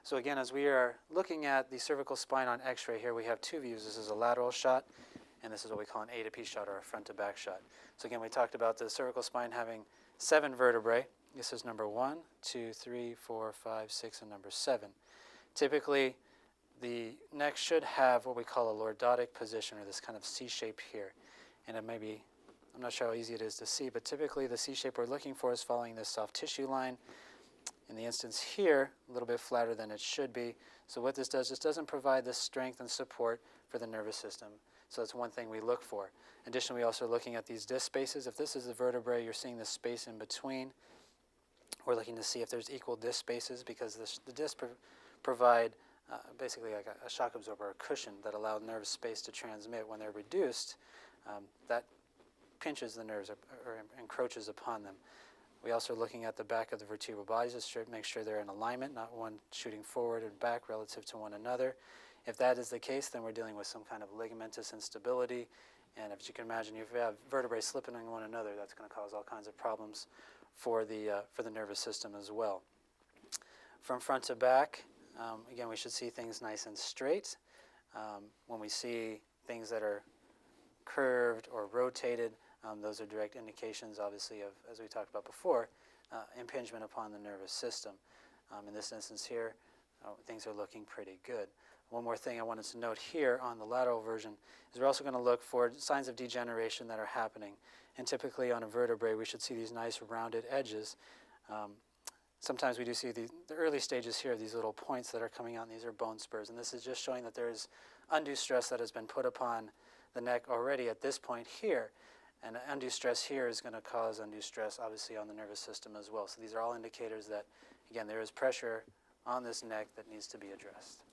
So again, as we are looking at the cervical spine on x-ray here, we have two views. This is a lateral shot, and this is what we call an A to P shot, or a front to back shot. So again, we talked about the cervical spine having 7 vertebrae. This is number 1, 2, 3, 4, 5, 6, and number 7. Typically, the neck should have what we call a lordotic position, or this kind of C shape here. And it may be, I'm not sure how easy it is to see, but typically the C shape we're looking for is following this soft tissue line. In the instance here, a little bit flatter than it should be. So what this does, this doesn't provide the strength and support for the nervous system. So that's one thing we look for. Additionally, we also are looking at these disc spaces. If this is the vertebrae, you're seeing the space in between. We're looking to see if there's equal disc spaces, because the discs provide basically like a shock absorber, or a cushion that allows nerve space to transmit. When they're reduced, that pinches the nerves or encroaches upon them. We also are looking at the back of the vertebral bodies to make sure they're in alignment, not one shooting forward and back relative to one another. If that is the case, then we're dealing with some kind of ligamentous instability. And if you can imagine, if you have vertebrae slipping on one another, that's going to cause all kinds of problems for the nervous system as well. From front to back, again, we should see things nice and straight. When we see things that are curved or rotated, those are direct indications, obviously, of, as we talked about before, impingement upon the nervous system. In this instance here, things are looking pretty good. One more thing I wanted to note here on the lateral version is we're also going to look for signs of degeneration that are happening. And typically on a vertebrae, we should see these nice rounded edges. Sometimes we do see the early stages here of these little points that are coming out, and these are bone spurs. And this is just showing that there is undue stress that has been put upon the neck already at this point here. And undue stress here is going to cause undue stress, obviously, on the nervous system as well. So these are all indicators that, again, there is pressure on this neck that needs to be addressed.